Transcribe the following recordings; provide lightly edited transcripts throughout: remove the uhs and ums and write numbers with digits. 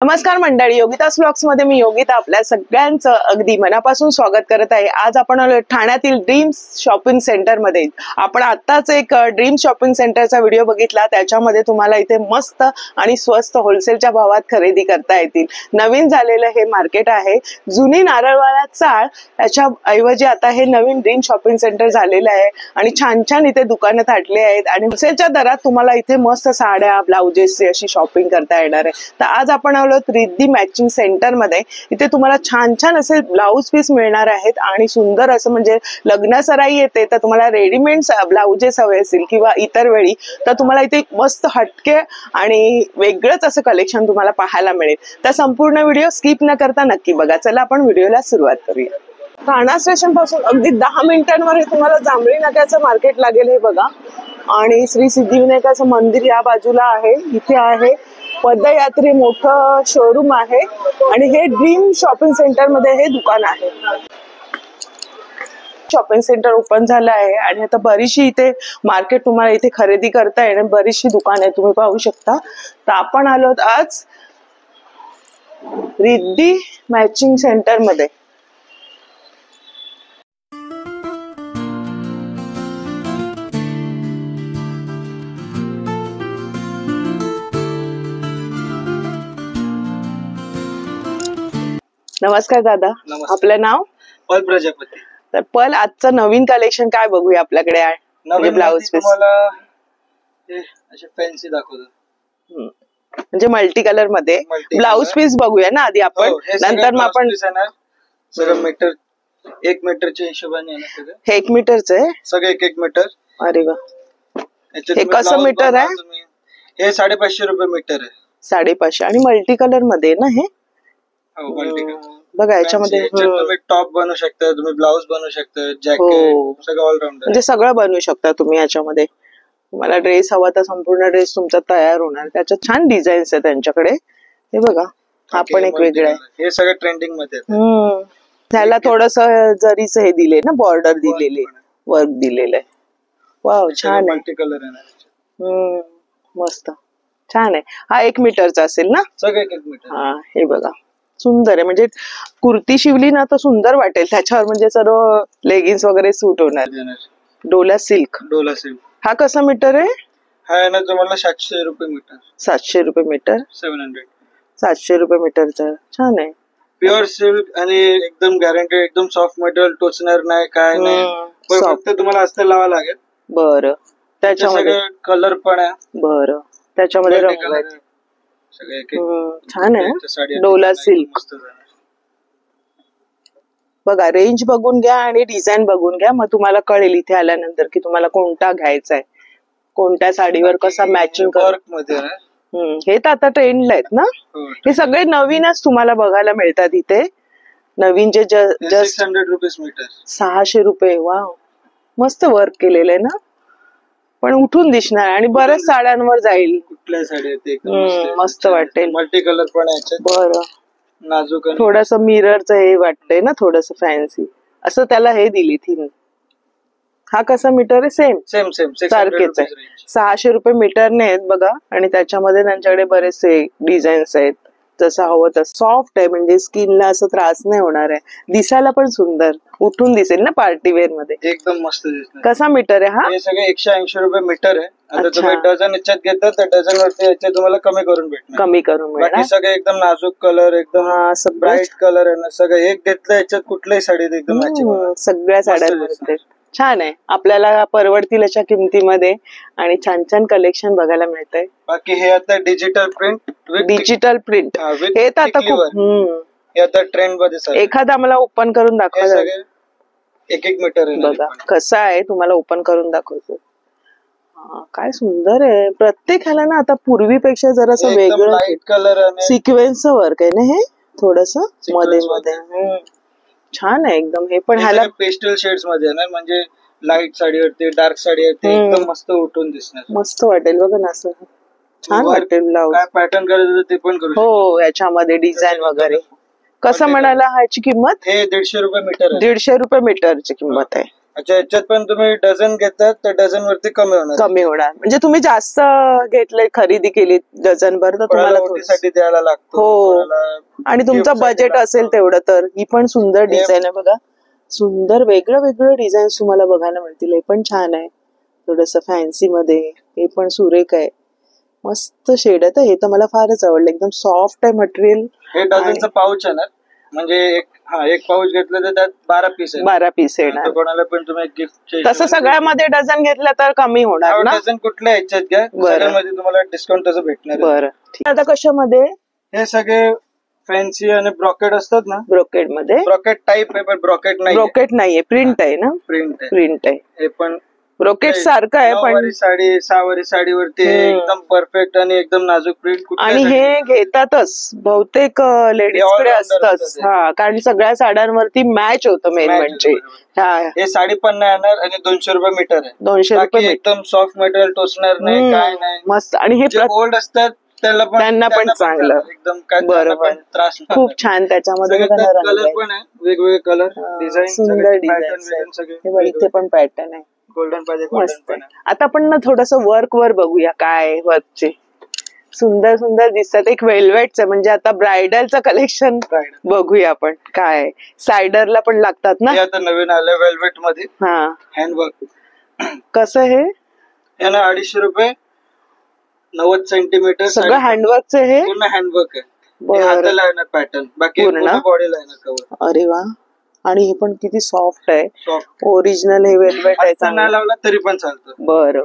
नमस्कार मंडळी, योगितास व्लॉग्स मध्ये मी योगिता आपल्या सगळ्यांचं अगदी मनापासून स्वागत करत आहे। आज आपण आलो ठाण्यातील ड्रीम्स शॉपिंग सेंटर मध्ये। आपण आत्ताच एक ड्रीम्स शॉपिंग सेंटरचा व्हिडिओ बघितला, त्याच्यामध्ये तुम्हाला इथे मस्त आणि स्वस्त होलसेलच्या भावात खरेदी करता येतील। नवीन झालेलं हे मार्केट आहे, जुनी नारळवाडा चाळ याच्या ऐवजी आता हे नवीन ड्रीम शॉपिंग सेंटर झालेलं आहे आणि छान छान इथे दुकानं थाटली आहेत आणि होलसेलच्या दरात तुम्हाला इथे मस्त साड्या ब्लाउजेसची अशी शॉपिंग करता येणार आहे। तर आज आपण रिद्धी मॅचिंग सेंटर मध्ये इथे तुम्हाला छान छान असे ब्लाउज पीस मिळणार आहेत आणि सुंदर असं म्हणजे लग्न सराई येते तर तुम्हाला रेडीमेड ब्लाउजेस हवे असतील किंवा इतर वेळी तर तुम्हाला इथे मस्त हटके आणि वेगळंच असं कलेक्शन तुम्हाला पाहायला मिळेल। तर संपूर्ण व्हिडिओ स्किप न करता नक्की बघा। चला आपण व्हिडिओला सुरुवात करूया। ठाणा स्टेशन पासून अगदी 10 मिनिटांवर तुम्हाला जांभळी नाक्याचं मार्केट लागेल हे बघा। आणि श्री सिद्धिविनायकाचं मंदिर या बाजूला आहे, इथे आहे पदयात्री मोठं शोरूम आहे आणि हे ड्रीम शॉपिंग सेंटर मध्ये हे दुकान आहे। शॉपिंग सेंटर ओपन झालं आहे आणि आता बरीचशी इथे मार्केट तुम्हाला इथे खरेदी करता येईल, बरीचशी दुकान आहे तुम्ही पाहू शकता। तर आपण आलो आज रिद्धी मॅचिंग सेंटर मध्ये। नमस्कार दादा, आपलं नाव? पल प्रजापती। तर पल, आजचं नवीन कलेक्शन काय बघूया आपल्याकडे? म्हणजे ब्लाउज पीस असे फॅन्सी दाखवतो, म्हणजे मल्टी कलर मध्ये ब्लाउज पीस बघूया ना आधी आपण, नंतर मग आपण सगळं मीटर 1 मीटरच्या हिशोबाने आहे ना सगळं। हे 1 मीटरचं आहे सगळं? 1 मीटर। अरे वा, हे कसं मीटर आहे? हे 550 रुपये मीटर आहे। 550 आणि मल्टी कलर मध्ये ना हे? बघा याच्यामध्ये तुम्ही टॉप बनवू शकता, तुम्ही ब्लाउज बनवू शकता, जॅकेट, सगळं ऑलराऊंडर म्हणजे सगळं बनवू शकता तुम्ही याच्यामध्ये। तुम्हाला ड्रेस हवा तर संपूर्ण ड्रेस तुमचा तयार होणार। त्याच्यात छान डिझाईन्स आहेत त्यांच्याकडे, हे बघा हा पण एक वेगळं आहे। हे सगळं ट्रेंडिंग मध्ये त्याला थोडस जरीच हे दिले ना, बॉर्डर दिलेले, वर्क दिलेलं आहे। वाव, छान आहे, मल्टी कलर आहे। मस्त छान आहे। हा 1 मीटरचा असेल ना? सगळं 1 मीटर। हा, हे बघा सुंदर आहे, म्हणजे कुर्ती शिवली ना तर सुंदर वाटेल त्याच्यावर, म्हणजे सर्व लेगिन्स वगैरे सूट होणार। डोला सिल्क। हा कसा मीटर आहे? हा ना तुम्हाला 700 रुपये मीटर। 700 रुपये मीटर? 700 रुपये मीटरचा, छान आहे। प्युअर सिल्क आणि एकदम गॅरंटेड, एकदम सॉफ्ट मटेरियल, टोचणार नाही काय नाही, फक्त तुम्हाला अस्तर लावावं लागेल। बरं, त्याच्यामध्ये कलर पण आहे। बरं, त्याच्यामध्ये रंग आहेत, छान आहे। डोला सिल्क बघा, रेंज बघून घ्या आणि डिझाईन बघून घ्या, मग तुम्हाला कळेल इथे आल्यानंतर की तुम्हाला कोणता घ्यायचा आहे, कोणत्या साडीवर कसा मॅचिंग वर्क मध्ये। हे तर आता ट्रेंडला आहेत ना, हे सगळे नवीनच तुम्हाला बघायला मिळतात इथे, नवीन जे जस्ट 600 रुपये। वाव, मस्त वर्क केलेलं आहे ना, पण उठून दिसणार आणि बऱ्याच साड्यांवर जाईल। कुठल्या साड्या मस्त वाटेल, मल्टी कलर पण आहे। बरं, नाजूक थोडस मिररचं हे वाटतंय ना, थोडस फॅन्सी असं त्याला हे दिली थीम। हा कसा मीटर आहे? सेम सारखेच आहे, 600 रुपये मीटरने आहेत बघा। आणि त्याच्यामध्ये त्यांच्याकडे बरेचसे डिझाईन्स आहेत, जसं हवं तसं। सॉफ्ट आहे, म्हणजे स्किनला असं त्रास नाही होणार आहे, दिसायला पण सुंदर उठून दिसेल ना पार्टी वेअर मध्ये, एकदम मस्त दिसणार। कसा मीटर आहे हा? हे सगळे 180 रुपये मीटर आहे। आता तुम्ही डझन याच्यात घेतात तर डझन वरती याच्यात तुम्हाला कमी करून भेटणार। बाकी सगळे एकदम नाजूक कलर, एकदम ब्राईट कलर आहे ना, सगळं एक घेतलं याच्यात कुठल्याही साडीत एकदम मॅचिंग, सगळ्या साड्यांमध्ये छान आहे, आपल्याला परवडतील अशा किमतीमध्ये आणि छान छान कलेक्शन बघायला मिळतंय। बाकी हे आता डिजिटल प्रिंट हे तर आता खूप हे आता ट्रेंड मध्ये। एखादा मला ओपन करून दाखवा, 1 मीटर बघा कसा आहे, तुम्हाला ओपन करून दाखवतो। काय सुंदर आहे, प्रत्येक ह्याला ना आता पूर्वीपेक्षा जरासं वेगळं लाईट कलर सिक्वेन्सचं वर्क आहे ना, हे थोडस मध्ये मध्ये छान आहे एकदम। हे पण ह्याला पेस्टल शेड्स मध्ये ना, म्हणजे लाईट साडीवरती डार्क साडीवरती एकदम मस्त उठून दिसणार, मस्त वाटेल बघा ना, असं छान वाटेल। ब्लाउज काय पॅटर्न करायचं ते पण करू हो, याच्यामध्ये डिझाईन वगैरे। कसं म्हणाला ह्याची किंमत? हे 150 रुपये मीटर। 150 रुपये मीटरची किंमत आहे। अच्छा, याच्यात पण तुम्ही डझन घेतात तर डझन वरती कमी होणार म्हणजे तुम्ही जास्त घेतले, खरेदी केली डझन भर तर तुम्हाला ओटीसाठी द्यायला लागतो. हो, आणि तुमचं बजेट असेल तेवढं तर. ही पण सुंदर डिझाईन आहे बघा, सुंदर वेगळं वेगळं डिझाईन तुम्हाला बघायला मिळतील. हे पण छान आहे, थोडस फॅन्सी मध्ये. हे पण सुरेख आहे, मस्त शेड आहे. हे तर मला फारच आवडलं, एकदम सॉफ्ट आहे मटेरियल. हे डझनचं पाऊच आहे ना, म्हणजे एक पाऊच घेतलं तर त्यात 12 पीस येणार. कोणाला पण तुम्ही गिफ्ट तसं सगळ्यामध्ये डझन घेतलं तर कमी होणार ना. डझन कुठल्या ह्याच्यात घ्या, सगळ्यामध्ये तुम्हाला डिस्काउंट तसं भेटणार. बरं, आता कशामध्ये? हे सगळे फॅन्सी आणि ब्रॉकेट असतात ना. ब्रॉकेट मध्ये ब्रॉकेट टाईप आहे पण ब्रॉकेट नाहीये, प्रिंट आहे ना. प्रिंट आहे. हे पण ब्रॉकेट सारखं आहे पण साडी, 6 साडीवरती एकदम परफेक्ट आणि एकदम नाजूक प्रिंट. आणि हे घेतातच बहुतेक लेडीजकडे असतच. कारण सगळ्या साड्यांवरती मॅच होतं मेन म्हणजे. हे साडी पण नाही येणार आणि 200 रुपये मीटर आहे. 200 रुपये एकदम सॉफ्ट मटेरियल, टोचणार नाही, काय नाही, मस्त. आणि हे ओल्ड असतात त्यांना पण चांगलं एकदम, काय त्रास. खूप छान. त्याच्यामध्ये कलर पण आहे, वेगवेगळे कलर, डिझाईन, सुंदर डिझाईन. इथे पण पॅटर्न आहे, गोल्डन पाहिजे. आता आपण ना थोडस वर्क वर बघूया. काय वर्कचे सुंदर सुंदर दिसतात. एक वेल्वेटचं, म्हणजे आता ब्रायडलचं कलेक्शन बघूया आपण. काय सायडरला पण लागतात ना. आता नवीन आलं वेल्वेट मध्ये. हँडवर्क. कसं हे? याला 250 रुपये, 90 सेंटीमीटर. सगळं हँडवर्कचं. हे पूर्ण हँडवर्क आहे. हाताला येणार पॅटर्न, बाकी पूर्ण बॉडीला येणार कव्हर. अरे वा. आणि हे पण किती सॉफ्ट आहे, ओरिजिनल हे वेल्वेट आहे. नाही लावला तरी पण चालतं. बरं,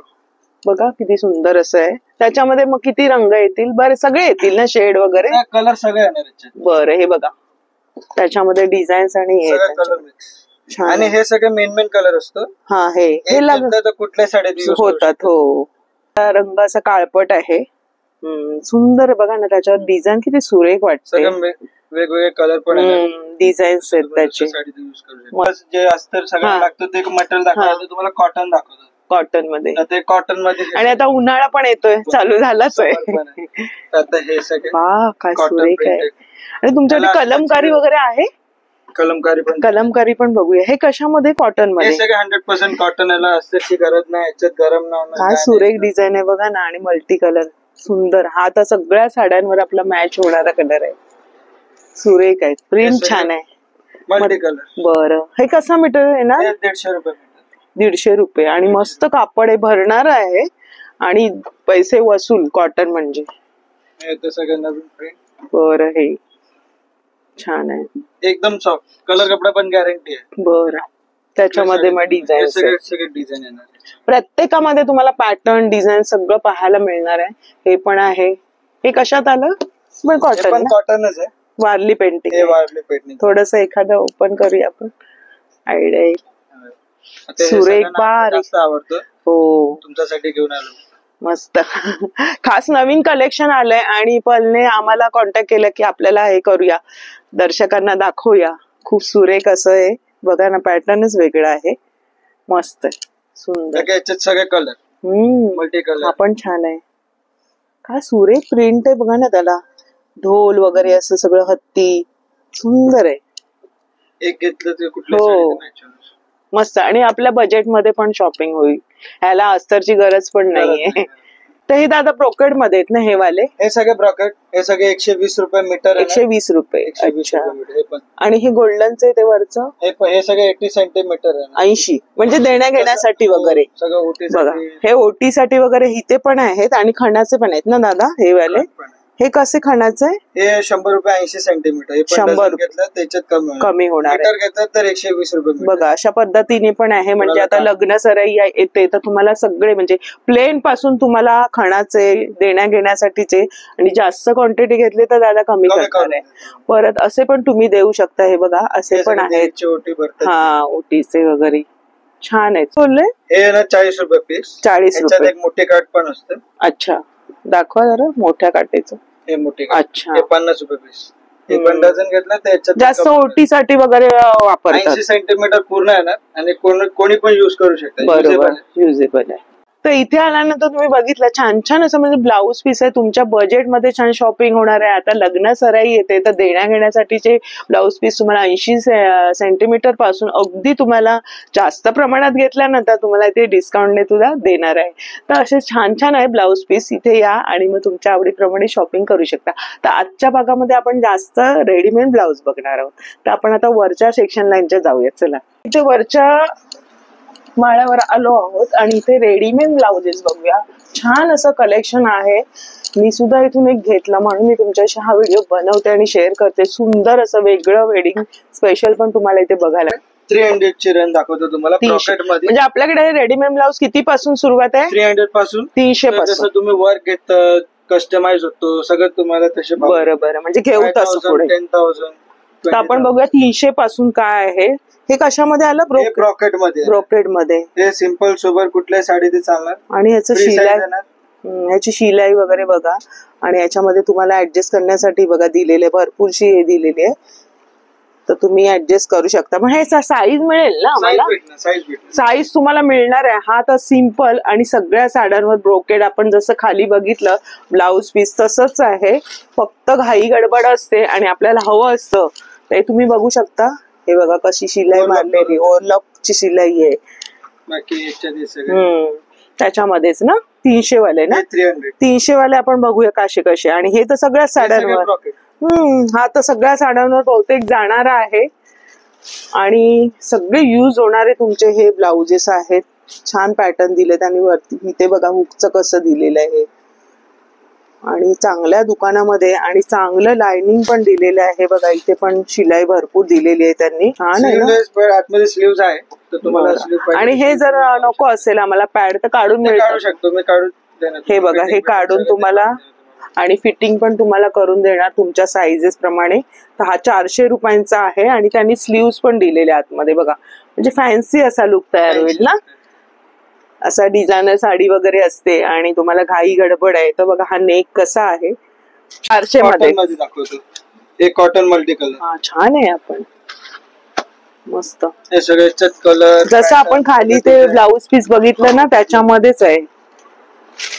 बघा किती सुंदर असं आहे. त्याच्यामध्ये मग किती रंग येतील? बरं, सगळे येतील ना, शेड वगैरे? कलर सगळे येणार. बरं, हे बघा त्याच्यामध्ये डिझाईन्स आणि कलर मिक्स. आणि हे सगळे मेन कलर असतो. हे लागतं कुठल्या साड्या होतात. हो, रंग असा काळपट आहे, सुंदर. बघा ना त्याच्यावर डिझाईन किती सुरेख वाटते. वेगवेगळे कलर पण डिझाईन्स आहेत त्याचे. जे अस्तर सगळं लागतं ते मटेरियल दाखवतो तुम्हाला. कॉटन दाखवतो, कॉटन मध्ये. आणि आता उन्हाळा पण येतोय, चालू झालाच आहे. आता हे सगळं काय सुरेख आहे. आणि तुमच्याकडे कलमकारी वगैरे आहे? कलमकारी पण बघूया. हे कशामध्ये? कॉटन मध्ये. 100% कॉटन. याला अस्तरची गरज नाही, याच्यात गरम नाही. काय सुरेख डिझाईन आहे बघा ना, आणि मल्टी कलर सुंदर. हा आता सगळ्या साड्यांवर आपला मॅच होणारा कलर आहे, सुरेख आहे. प्रिंट छान आहे, मल्टी कलर. बरं, हे कसा मीटर आहे ना? 150 रुपये. 150 रुपये. आणि मस्त कापड आहे, भरणार आहे आणि पैसे वसूल. कॉटन म्हणजे. सगळं नवीन प्रिंट. बरं, हे छान आहे, एकदम सॉफ्ट. कलर कपडा पण गॅरंटी आहे. बरं, त्याच्यामध्ये मग डिझाईन सगळे डिझाईन येणार. प्रत्येकामध्ये तुम्हाला पॅटर्न, डिझाईन सगळं पाहायला मिळणार आहे. हे पण आहे. हे कशात आलं? कॉटनच आहे. वारली पेंटिंग. थोडस एखादं ओपन करूया आपण, आयडिया येईल. सुरेख बार आवडतो. हो, तुमच्यासाठी घेऊन आलो. मस्त. खास नवीन कलेक्शन आलंय आणि पलने आम्हाला कॉन्टॅक्ट केलं की आपल्याला हे करूया, दर्शकांना दाखवूया. खूप सुरेख असं आहे बघा ना, पॅटर्नच वेगळा आहे, मस्त आहे, सुंदर. याच्यात सगळे कलर, मल्टी कलर. हा पण छान आहे. काय सुरेख प्रिंट आहे बघा ना त्याला, ढोल वगैरे असं सगळं, हत्ती, सुंदर आहे. एक घेतलं तर कुठलं मस्त. आणि आपल्या बजेट मध्ये पण शॉपिंग होईल. ह्याला अस्तरची गरज पण नाहीये. तर हे दादा ब्रोकेड मध्ये आहेत ना हे वाले? हे सगळे ब्रोकेड. हे सगळे 120 रुपये मीटर. 120 रुपये. अच्छा. आणि हे गोल्डनचे ते वरचं? हे सगळे 80 सेंटीमीटर आहे. 80 म्हणजे देण्या घेण्यासाठी वगैरे. बघा, हे ओटीसाठी वगैरे इथे पण आहेत आणि खणाचे पण आहेत ना दादा हे वाले? हे कसे खणाचे? हे 100 रुपये 80 सेंटीमीटर. 100 घेतलं त्याच्यात कमी होणार. मीटर घेतलं तर 120 रुपये. बघा, अशा पद्धतीने पण आहे. म्हणजे आता लग्न सराई येते तर तुम्हाला सगळे म्हणजे प्लेन पासून तुम्हाला खणाचे, देण्या घेण्यासाठीचे, आणि जास्त क्वांटिटी घेतली तर दादा कमी करणार आहे. परत असे पण तुम्ही देऊ शकता. हे बघा, असे पण आहेत. ओटीचे वगैरे छान आहेत. बोलले हे ना 40 रुपये पीस. 40 रुपये. एक मोठी काठ पण असते. अच्छा, दाखवा जरा मोठ्या काटेचं. हे मोठी. अच्छा, 50 रुपये पीस. हे पण डझन घेतलं त्याच्यात जास्त ओटीसाठी वगैरे वापरतात. 80 सेंटीमीटर पूर्ण येणार आणि कोणी पण युज करू शकतात. बरोबर, युजेबल आहे. तर इथे आल्यानंतर तुम्ही बघितलं छान छान असं म्हणजे ब्लाऊज पीस आहे, तुमच्या बजेटमध्ये छान शॉपिंग होणार आहे. आता लग्न सराई येते तर देण्या घेण्यासाठीचे ब्लाऊज पीस तुम्हाला 80 सेंटीमीटर पासून अगदी तुम्हाला जास्त प्रमाणात घेतल्यानंतर तुम्हाला इथे डिस्काउंटने तुला देणार आहे. तर असे छान छान आहे ब्लाऊज पीस. इथे या आणि मग तुमच्या आवडीप्रमाणे शॉपिंग करू शकता. तर आजच्या भागामध्ये आपण जास्त रेडीमेड ब्लाऊज बघणार आहोत. तर आपण आता वरच्या सेक्शन लाईनच्या जाऊया. चला, इथे वरच्या माळ्यावर आलो आहोत आणि इथे रेडीमेड ब्लाउजेस बघूया. छान असं कलेक्शन आहे. मी सुद्धा इथून एक घेतला म्हणून मी तुमच्याशी हा व्हिडिओ बनवते आणि शेअर करते. सुंदर असं वेगळं वेडिंग स्पेशल पण तुम्हाला इथे बघायला. 300 ची रेंज दाखवतो तुम्हाला ब्रॉकेट मध्ये. म्हणजे आपल्याकडे रेडीमेड ब्लाऊज किती पासून सुरुवात आहे? 300 पासून 300 पासून. तुम्ही वर्क घेत कस्टमाइज होतो सगळं तुम्हाला तसे. बरं बरं, म्हणजे घेऊ तसं पुढे 10,000. तर आपण बघूया 300 पासून काय आहे. हे कशामध्ये आलं? ब्रॉकेट मध्ये. ब्रॉकेट मध्ये हे सिंपल सोबर कुठल्याही साडी ते चालणार. आणि ह्याचं शिलाई, ह्याची शिलाई वगैरे बघा. आणि याच्यामध्ये तुम्हाला ऍडजस्ट करण्यासाठी बघा दिलेले भरपूरशी हे दिलेली आहे. तर तुम्ही ऍडजस्ट करू शकता. पण हे साईज मिळेल ना आम्हाला? साईज तुम्हाला मिळणार आहे. हा तर सिंपल आणि सगळ्या साड्यांवर ब्रोकेड आपण जसं खाली बघितलं ब्लाऊज पीस तसंच आहे. फक्त घाई गडबड असते आणि आपल्याला हवं असतं ते तुम्ही बघू शकता. हे बघा कशी शिलाई मारलेली, ओव्हरलॉकची शिलाई आहे. त्याच्यामध्येच ना 300 वाले ना, 300 वाले आपण बघूया कसे कसे. आणि हे तर सगळ्या साड्यांवर, हा तर सगळ्या साड्यांवर बहुतेक जाणार आहे आणि सगळे यूज होणारे तुमचे हे ब्लाउजेस आहेत. छान पॅटर्न दिलेत आणि वरती इथे बघा हुकचं कसं दिलेलं आहे आणि चांगल्या दुकानामध्ये आणि चांगलं लाइनिंग पण दिलेलं आहे. बघा इथे पण शिलाई भरपूर दिलेली आहे त्यांनी. छान आहे ना. आतमध्ये स्लीव्ज आहे तर तुम्हाला. आणि हे जर नको असेल आम्हाला पॅड तर काढून मिळू शकतो. मी काढून हे बघा, हे काढून तुम्हाला आणि फिटिंग पण तुम्हाला करून देणार तुमच्या साईजेस प्रमाणे. तर हा 400 रुपयांचा आहे आणि त्यांनी स्लीव्ज पण दिलेले आतमध्ये बघा. म्हणजे फॅन्सी असा लुक तयार होईल ना. असा डिझायनर साडी वगैरे असते आणि तुम्हाला घाई गडबड आहे तर बघा हा नेक कसा आहे. 400 मध्ये दाखवतो. हे कॉटन मल्टी कलर. हा छान आहे. आपण मस्त हे सगळे कलर जसं आपण खाली ते ब्लाऊज पीस बघितलं ना त्याच्यामध्येच आहे.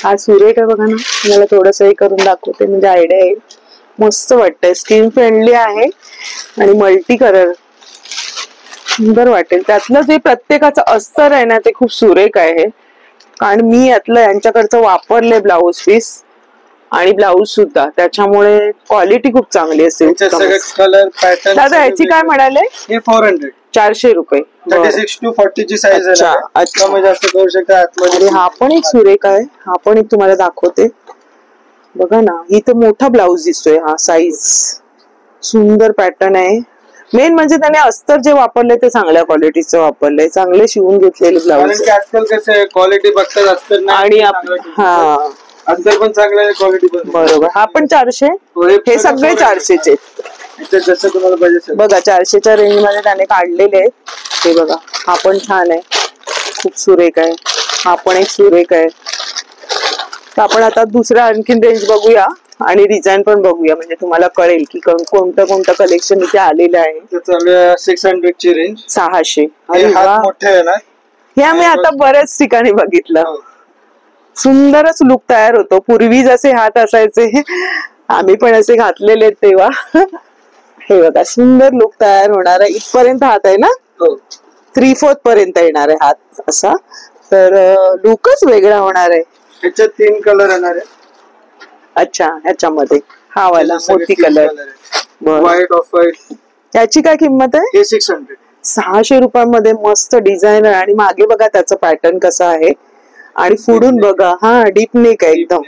हा सुरेख आहे बघा ना. मला थोडस हे करून दाखवते म्हणजे आयडिया येईल. मस्त वाटतंय. स्किन फ्रेंडली आहे आणि मल्टी कलर सुंदर वाटेल. त्यातलं जे प्रत्येकाचं अस्तर आहे ना ते खूप सुरेख आहे. कारण मी यातलं यांच्याकडचं वापरले ब्लाऊज पीस आणि ब्लाऊज सुद्धा, त्याच्यामुळे क्वालिटी खूप चांगली असेल. Colour pattern. दादा याची काय म्हणाले? हे 400. 400 रुपये. 36 to 40 ची साईज आहे. कमी जास्त करू शकता आतमध्ये. हा पण एक सुरेख आहे. हा पण एक तुम्हाला दाखवते बघा ना. इथं मोठा ब्लाऊज दिसतोय. हा साईज सुंदर पॅटर्न आहे. मेन म्हणजे त्याने अस्तर जे वापरले ते चांगल्या क्वालिटीचं वापरलंय. चांगले शिवून घेतलेले ब्लाऊज. आजकाल कसं क्वालिटी बघतात अस्तर आणि हा अस्तर पण चांगलं आहे, क्वालिटी पण. बरोबर. हा पण 400. हे सगळे 400चे. जसं तुम्हाला पाहिजे बघा 400च्या रेंज मध्ये त्याने काढलेले आहेत. हे बघा हा पण छान आहे. खूप सुरेख आहे. हा पण एक सुरेख आहे. तर आपण आता दुसऱ्या आणखीन रेंज बघूया आणि डिझाईन पण बघूया म्हणजे तुम्हाला कळेल की कोणतं कोणतं कलेक्शन इथे आलेलं आहे. 600 ची रेंज. 600. मोठे आहे ना. हे आम्ही आता बऱ्याच ठिकाणी बघितलं. सुंदरच लुक तयार होतो. पूर्वी जसे हात असायचे आम्ही पण असे घातलेले तेव्हा. हे बघा सुंदर लुक तयार होणार आहे. इथपर्यंत हात आहे ना. 3/4 पर्यंत येणार आहे हात असा. तर लुकच वेगळा होणार आहे. ह्याच्यात 3 कलर येणार आहे. अच्छा, ह्याच्यामध्ये हा वाला मोती कलर. White off white. याची काय किंमत आहे? 600. 600 रुपयामध्ये मस्त डिझायनर. आणि मागे बघा त्याचं पॅटर्न कसं आहे आणि पुढून बघा हा डीप नेक आहे एकदम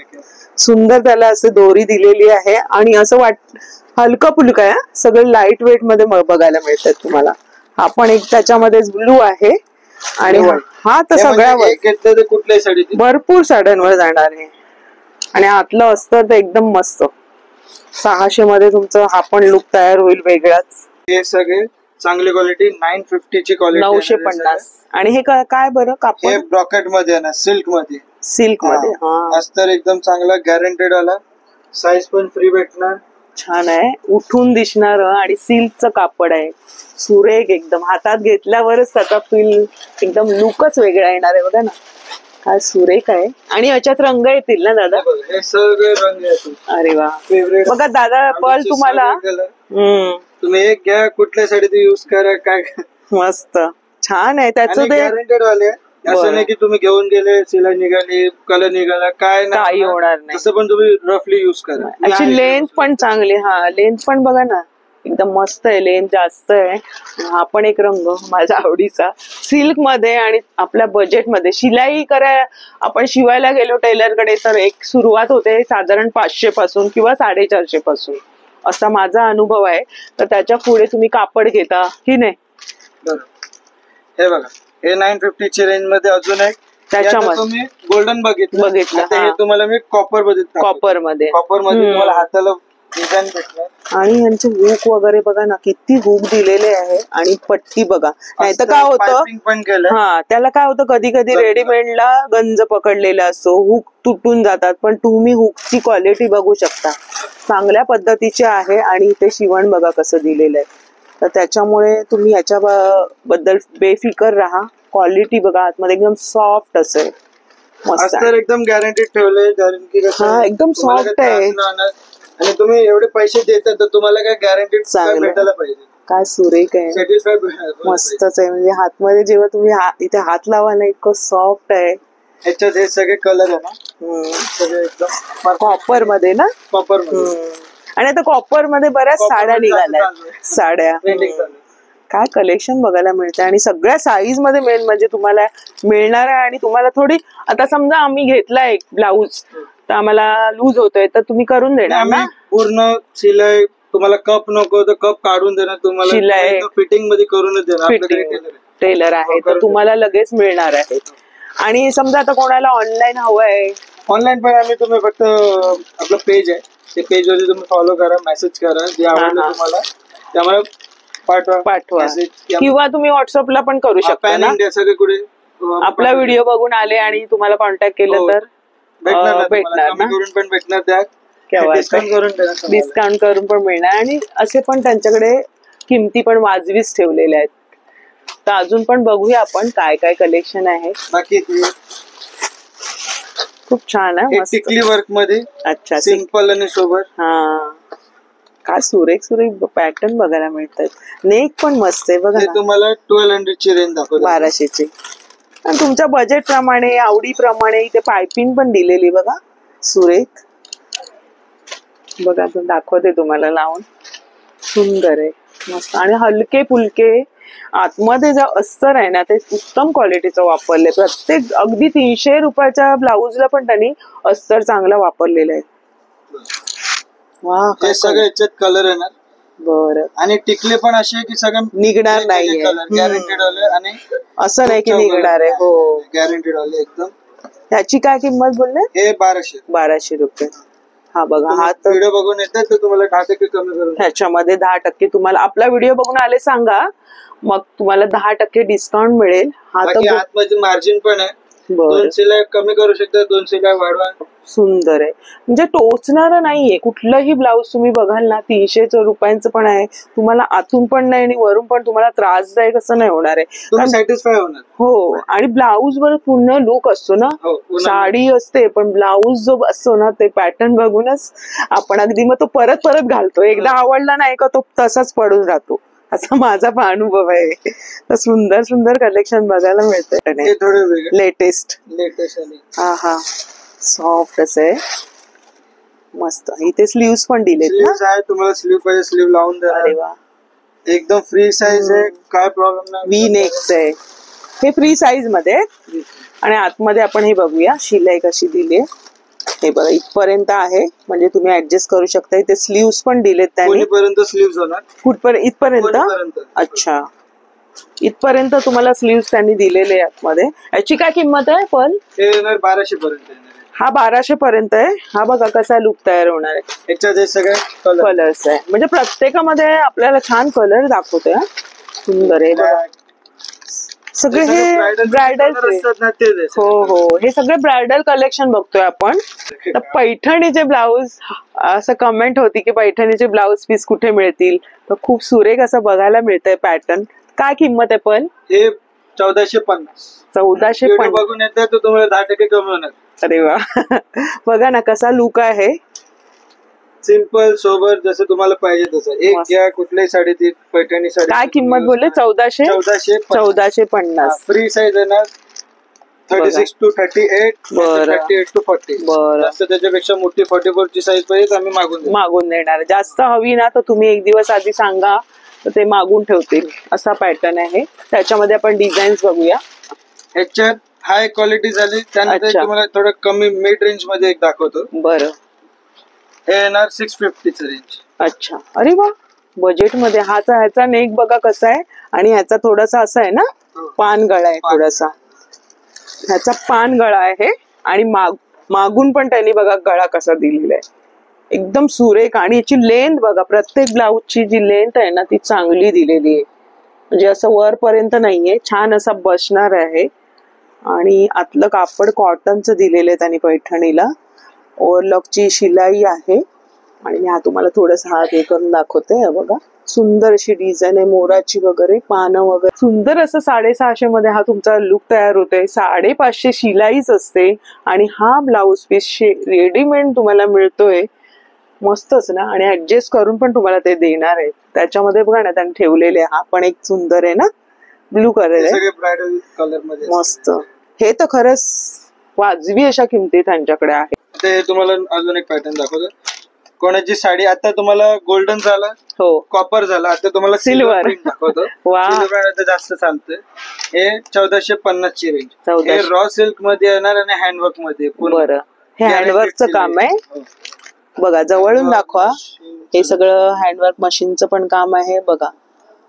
सुंदर. त्याला असं दोरी दिलेली आहे आणि असं हलकं फुलकं आहे. सगळं लाईट वेट मध्ये बघायला मिळतात तुम्हाला. हा पण एक त्याच्यामध्येच ब्लू आहे आणि हा तर सगळ्यावर कुठल्याही साडी भरपूर साड्यांवर जाणार आहे. आणि आतलं अस्तर तर एकदम मस्त. 600 मध्ये तुमचं हा पण लुक तयार होईल वेगळाच. हे सगळे चांगली क्वालिटी. 950 ची क्वालिटी. 950. आणि हे काय बरं कापड? हे ब्रॉकेट मध्ये आहे ना, सिल्क मध्ये. सिल्क मध्ये. अस्तर एकदम चांगला गॅरंटेड आला. साईज पण फ्री भेटणार. छान आहे. उठून दिसणार आणि सिल्कचं कापड आहे. सुरेख एकदम. हातात घेतल्यावरच त्याचा फील एकदम लुकच वेगळा येणार आहे बघा ना. हा सुरेख आहे. आणि याच्यात रंग येतील ना दादा? हे सगळे रंग येतील. अरे वा, फेवरेट बघा दादा पल तुम्हाला तुम्ही एक घ्या, कुठल्यासाठी ते युज करा. काय मस्त छान आहे त्याचं ते गॅरंटेड वाले. असं नाही की तुम्ही घेऊन गेले, सिलाई निघाली, कलर निघाला, काय काही होणार नाही. तसं पण तुम्ही रफली युज करा. ऍक्च्युली लेंथ पण चांगली. हा लेंथ पण बघा ना, एकदम मस्त आहे, लेंथ जास्त आहे. हा पण एक रंग माझ्या आवडीचा, सिल्क मध्ये आणि आपल्या बजेट मध्ये. शिलाई आपण शिवायला गेलो टेलरकडे तर एक सुरुवात होते साधारण 500 पासून किंवा 450 पासून, असा माझा अनुभव आहे. तर त्याच्या पुढे तुम्ही कापड घेता की नाही? हे बघा, हे 950 ची रेंज मध्ये अजून एक त्याच्यामध्ये तुम्ही गोल्डन बघितलं. हे तुम्हाला मी कॉपर मध्ये तुम्हाला हाताला डिझाईन भेटणार. आणि यांचे हुक वगैरे बघा ना, किती हुक दिलेले आहे. आणि पट्टी बघा, नाही तर काय होतं, हा त्याला काय होतं, कधी कधी रेडीमेडला गंज पकडलेला असतो, हुक तुटून जातात. पण तुम्ही हुकची क्वालिटी बघू शकता, चांगल्या पद्धतीची आहे. आणि इथे शिवण बघा कसं दिलेलं आहे. तर त्याच्यामुळे तुम्ही याच्या बद्दल बेफिकर राहा. क्वालिटी बघा, आतमध्ये एकदम सॉफ्ट असेल, मस्त एकदम गॅरंटीड ठेवलंय. हा एकदम सॉफ्ट आहे. आणि तुम्ही एवढे पैसे देता तर तुम्हाला काय गॅरंटीड भेटायला पाहिजे. काय सुरेख आहे, मस्तच आहे. म्हणजे हातमध्ये जेव्हा तुम्ही इथे हात लावा ना, इतकं सॉफ्ट आहे. याच्यात हे सगळे कलर आहे ना, सगळे एकदम कॉपर मध्ये ना, कॉपर मध्ये. आणि आता कॉपर मध्ये बऱ्याच साड्या निघाल्या, साड्या. काय कलेक्शन बघायला मिळतं. आणि सगळ्या साईज मध्ये मेन म्हणजे तुम्हाला मिळणार आहे. आणि तुम्हाला थोडी, आता समजा आम्ही घेतला एक ब्लाऊज तर आम्हाला लूज होतोय, तर तुम्ही करून देणार ना? पूर्ण शिलाई, तुम्हाला कप नको तर कप काढून देणार, तुम्हाला शिलाई फिटिंग मध्ये करूनच देणार. टेलर आहे तर तुम्हाला लगेच मिळणार आहे. आणि समजा आता कोणाला ऑनलाईन हवंय, ऑनलाईन पण आम्ही, तुम्ही फक्त आपलं पेज आहे, ते पेज वरती तुम्ही फॉलो करा, मेसेज करा, जे आवडलं तुम्हाला त्यामुळे पाठवा. किंवा तुम्ही व्हॉट्सअपला पण करू शकता ना. कुठे आपला व्हिडिओ बघून आले आणि तुम्हाला कॉन्टॅक्ट केलं तर भेटणार ना, पण भेटणार. त्या डिस्काउंट करून पण मिळणार. आणि असे पण त्यांच्याकडे किमती पण वाजवीच ठेवलेल्या आहेत. तर अजून पण बघूया आपण काय काय कलेक्शन आहे. बाकी खूप छान आहे, टिकली वर्क मध्ये. अच्छा, सिंपल आणि सोबर. हा, काय सुरेख सुरेख पॅटर्न बघायला मिळतात. नेक पण मस्त आहे बघा. तुम्हाला 1200 ची रेंज दाखवतो, 1200 ची. आणि तुमच्या बजेट प्रमाणे, आवडीप्रमाणे इथे पायपिंग पण दिलेली बघा, सुरेख बघा. दाखवते तुम्हाला लावून, सुंदर आहे, मस्त. आणि हलके फुलके आतमध्ये जे अस्तर आहे ना, ते उत्तम क्वालिटीचं वापरले. प्रत्येक अगदी 300 रुपयाच्या ब्लाऊजला पण त्यांनी अस्तर चांगला वापरलेलं आहे. वा, हे सगळे याच्यात कलर येणार. बरं. आणि टिकले पण असे की सगळं निघणार नाही, गॅरंटेड वाले. आणि असं नाही की निघणार आहे. हो, गॅरंटेड वाले एकदम. त्याची काय किंमत बोलले? हे 1200 रुपये. हा बघा, हा व्हिडिओ बघून येतात तर तुम्हाला 10% कमी करून, ह्याच्यामध्ये 10% तुम्हाला आपला व्हिडिओ बघून आले सांगा, मग तुम्हाला 10% डिस्काउंट मिळेल. हा तर आतमध्ये मार्जिन पण आहे. 2 शिलाई कमी करू शकता, 2 शिलाई वाढवा. सुंदर आहे, म्हणजे टोचणारं नाहीये. कुठलंही ब्लाऊज तुम्ही बघाल ना, 300 रुपयांचं पण आहे, तुम्हाला आतून पण नाही आणि वरून पण तुम्हाला त्रासदायक असं नाही होणार आहे, सॅटिस्फाय होणार. हो. आणि ब्लाऊज वर पूर्ण लुक असतो ना, साडी असते पण ब्लाऊज जो असतो ना, ते पॅटर्न बघूनच आपण अगदी मग तो परत परत घालतो. एकदा आवडला नाही का तो तसाच पडून राहतो, असा माझा अनुभव आहे. तर सुंदर सुंदर कलेक्शन बघायला मिळतंय, लेटेस्ट. हा हा, सॉफ्ट असे मस्त. इथे स्लीव्स पण दिले, तुम्हाला स्लीव पाहिजे स्लीव लावून द्या. अरे वा, एकदम फ्री साईज आहे, काय प्रॉब्लेम नाही. वी नेक्स आहे, हे फ्री साईज मध्ये. आणि आतमध्ये आपण हे बघूया शिलाई कशी दिली. हे बघा, इथपर्यंत आहे, म्हणजे तुम्ही ऍडजस्ट करू शकता. इथे स्लीव्स पण दिलेत त्यांनी. स्लीव्स होणार कुठपर्यंत? इथपर्यंत. अच्छा, इथपर्यंत तुम्हाला स्लीव्स त्यांनी दिलेले आतमध्ये. याची काय किंमत आहे? पण 1200 पर्यंत. हा 1200 पर्यंत आहे. हा बघा कसा लुक तयार होणार आहे. याच्यात सगळे कलर्स आहे, म्हणजे प्रत्येकामध्ये आपल्याला छान कलर दाखवतोय. सुंदर आहे बघा, सगळे हे ब्रायडल. हो हो, हे सगळे ब्रायडल कलेक्शन बघतोय आपण. तर पैठणीचे ब्लाऊज, असं कमेंट होती की पैठणीचे ब्लाऊज पीस कुठे मिळतील, तर खूप सुरेख असं बघायला मिळतंय पॅटर्न. काय किंमत आहे? पण हे 1450. 1450 बघून येतात तर तुम्हाला 10% कमी होणार. अरे वा. बघा ना कसा लुक आहे, सिंपल सोबर जसं तुम्हाला पाहिजे तसं. एक घ्या कुठल्याही साडी, पैठणी साडी. काय किंमत बोलले? 1450. फ्री साईज येणार 36 to 38, 38 to 40. जास्त त्याच्यापेक्षा मोठी 44 ची साईज पाहिजे आम्ही मागून देणार. जास्त हवी ना तर तुम्ही एक दिवस आधी सांगा तर ते मागून ठेवतील. असा पॅटर्न आहे. त्याच्यामध्ये आपण डिझाईन्स बघूया. ह्याच्यात हाय क्वालिटी झाली, त्यानंतर तुम्हाला थोडं कमी मिड रेंज मध्ये एक दाखवतो. बरं. हे येणार 650 चं रेंज. अच्छा. अरे वा, बजेट मध्ये. ह्याचा नेक बघा कसा आहे, आणि ह्याचा थोडासा असा आहे ना पान गळा आहे, थोडासा ह्याचा पान गळा आहे, आणि मागून पण त्यांनी बघा गळा कसा दिलेला आहे, एकदम सुरेख. आणि याची लेंथ बघा, प्रत्येक ब्लाऊजची जी लेंथ आहे ना ती चांगली दिलेली आहे, म्हणजे असं वरपर्यंत नाहीये, छान असा बसणार आहे. आणि आतलं कापड कॉटनचं दिलेलं आहे त्यांनी पैठणीला. ओव्हरलॉकची शिलाई आहे, आणि मी तुम्हाला थोडस हात हे करून दाखवते. बघा सुंदर अशी डिझाईन आहे, मोराची वगैरे पानं वगैरे. सुंदर असं 650 मध्ये हा तुमचा लुक तयार होतोय. 550 शिलाईच असते, आणि हा ब्लाऊज पीस रेडीमेड तुम्हाला मिळतोय. मस्तच ना. आणि ऍडजस्ट करून पण तुम्हाला ते देणार आहे. त्याच्यामध्ये बघा ना त्यांनी ठेवलेले, हा पण एक सुंदर आहे ना, ब्लू कलर आहे, ब्रायडल कलर मध्ये मस्त. हे तर खरंच वाजवी अशा किमती त्यांच्याकडे आहे. ते तुम्हाला अजून एक पॅटर्न दाखवतो. कोणाची साडी आता तुम्हाला गोल्डन झाला, हो कॉपर झाला, आता तुम्हाला सिल्वर दाखवतो. सिल्वर जास्त चालतंय. हे 1450 ची रेंज. हे रॉ सिल्क मध्ये येणार आणि हँडवर्क मध्ये. बरं. हे हँडवर्कचं काम आहे बघा, जवळून दाखवा. हे सगळं हँडवर्क मशीनचं पण काम आहे बघा.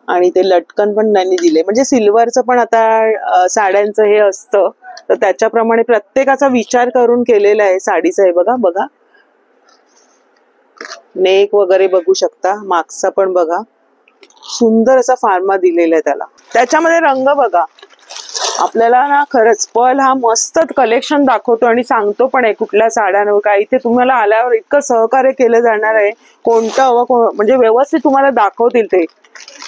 आणि ते लटकन पण त्यांनी दिले, म्हणजे सिल्वरचं पण आता साड्यांचं हे असतं, तर त्याच्याप्रमाणे प्रत्येकाचा विचार करून केलेला आहे साडीचा. आहे बघा बघा, नेक वगैरे बघू शकता, मागचा पण बघा, सुंदर असा फार्मा दिलेला आहे त्याला. त्याच्यामध्ये रंग बघा, आपल्याला ना खरंच पल हा मस्त कलेक्शन दाखवतो आणि सांगतो पण आहे कुठल्या साड्यांवर काय. इथे तुम्हाला आल्यावर इतकं सहकार्य केलं जाणार आहे, कोणतं हवं म्हणजे व्यवस्थित तुम्हाला दाखवतील ते.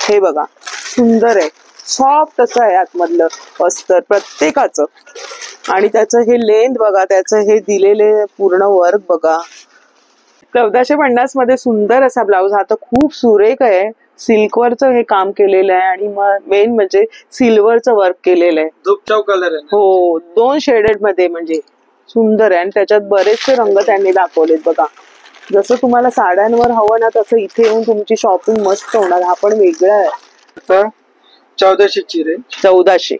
हे बघा सुंदर आहे, सॉफ्ट असं आहे आतमधलं अस्तर प्रत्येकाचं. आणि त्याचं हे लेंथ बघा, त्याचं हे दिलेले पूर्ण वर्क बघा. 1450 मध्ये सुंदर असा ब्लाऊज. हा तर खूप सुरेख आहे, सिल्कवरचं हे काम केलेलं आहे, आणि मेन म्हणजे सिल्वरचं वर्क केलेलं आहे. धूपचाव कलर आहे. हो, 2 शेडेड मध्ये, म्हणजे सुंदर आहे. आणि त्याच्यात बरेचसे रंग त्यांनी दाखवलेत बघा. जसं तुम्हाला साड्यांवर हवं ना तसं इथे येऊन तुमची शॉपिंग मस्त होणार. हा पण वेगळा आहे. आता 1400 ची रेंज. 1400.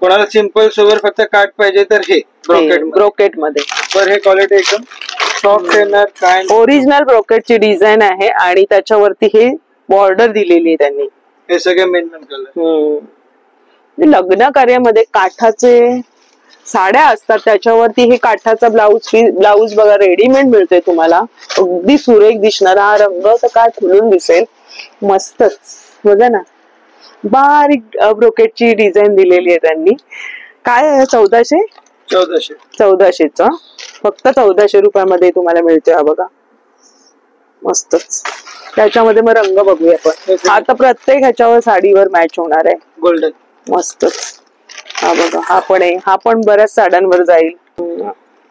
कोणाला सिंपल सोबर फक्त काट पाहिजे तर हे ब्रोकेट मध्ये. तर हे क्वालिटी एकदम सॉफ्ट येणार. काय ओरिजिनल ब्रोकेटची डिझाईन आहे, आणि त्याच्यावरती हे बॉर्डर दिलेली आहे त्यांनी. हे सगळे मेन कलर. लग्न कार्यामध्ये काठाचे साड्या असतात, त्याच्यावरती हे काठाचा ब्लाऊज बघा रेडीमेड मिळतोय तुम्हाला, अगदी सुरेख दिसणारा. हा रंग तर काय खुलून दिसेल, मस्तच. बघा ना, बारीक ब्रोकेटची डिझाईन दिलेली आहे त्यांनी. काय आहे? 1400च फक्त 1400 रुपयामध्ये तुम्हाला मिळतोय. हा बघा मस्तच. त्याच्यामध्ये मग रंग बघूया आपण. आता प्रत्येक ह्याच्यावर साडीवर मॅच होणार आहे. गोल्डन मस्तच. हा बघा, हा पण आहे, हा पण बऱ्याच साड्यांवर जाईल.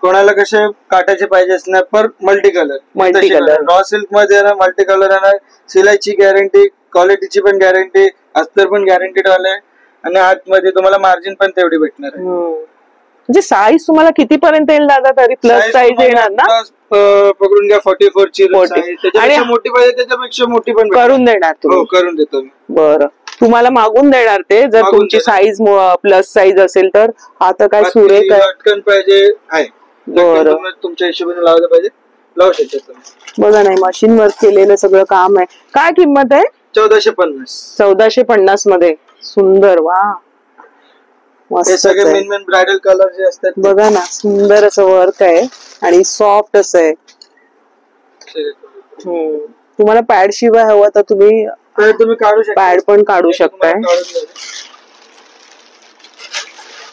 कोणाला कसे काटाचे पाहिजे असणार पर मल्टी कलर. रॉ सिल्क मध्ये ना मल्टी कलर येणार. सिलाईची गॅरंटी, क्वालिटीची पण गॅरंटी, अस्तर पण गॅरंटीड वाले, आणि आतमध्ये तुम्हाला मार्जिन पण तेवढी भेटणार आहे. म्हणजे साईज तुम्हाला किती पर्यंत येईल दादा? तरी प्लस साईज येणार ना? पकडून घ्या 44 ची. त्याच्यापेक्षा मोठी पाहिजे त्याच्यापेक्षा मोठी पण करून देणार तुम्ही? करून देतो मी. बरं, तुम्हाला मागून देणार ते जर तुमची साईज प्लस साईज असेल तर. आता काय सुरेख आहे. लटकन पाहिजे आहे. बरं, तुमच्या हिशोबाने लावलं पाहिजे, लावू शकता. बघा नाही, मशीन वर्क केलेलं सगळं काम आहे. काय किंमत आहे? 1450. 1450 मध्ये. सुंदर. वा, सगळे मेन ब्रायडल कलर जे असतात बघा ना, सुंदर असं वर्क आहे आणि सॉफ्ट असं आहे. तुम्हाला पॅड शिवाय हवं तर तुम्ही काढू शकता, पॅड पण काढू शकताय.